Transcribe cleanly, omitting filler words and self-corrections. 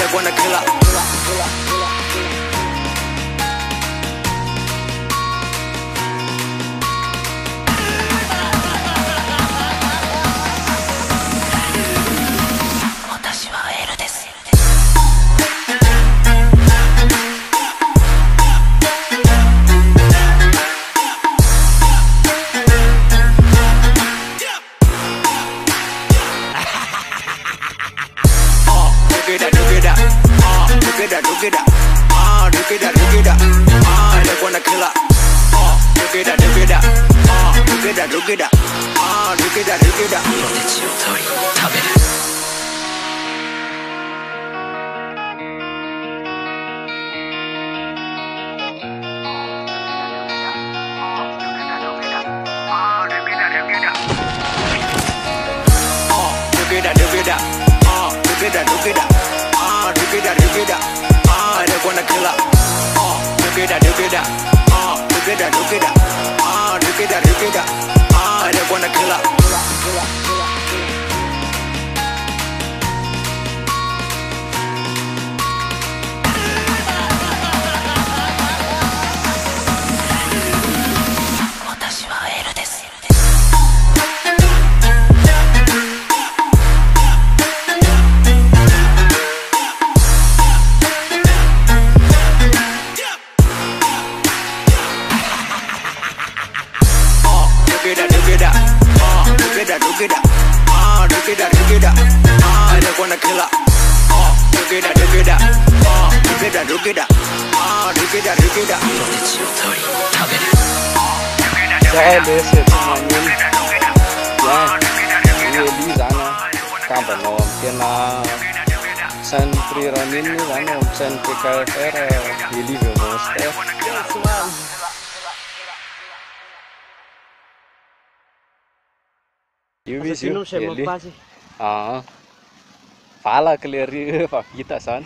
they wanna kill her. Look at that, look at that. Look at that, look at that. Look at that, look at that. They wanna kill her. Look at that, look at that. Look at that, look at that. Look at that, look at that. They wanna kill her. Look at that, look at that. Look at that, look at that. Look at that, look at that. ポテチを取り食べる。Look at that, look at that. Look at that, look at that. Look at that, look at that. They wanna kill her. Look at that, look at that. Look at that, look at that. Look at that, look at that. They wanna kill her. Look at that, look at that. Look at that, look at that. Look at that, look at that. They wanna kill her. Look at that, look at that. Look at that, look at that. Look at that, look at that. ポテチを取り食べる。Saya desa semuanya. Ya, ini di sana. Kampung nom kena San Priramin ni sana San PKFR di Liverpool. Ini sih. Pala kelir kita san.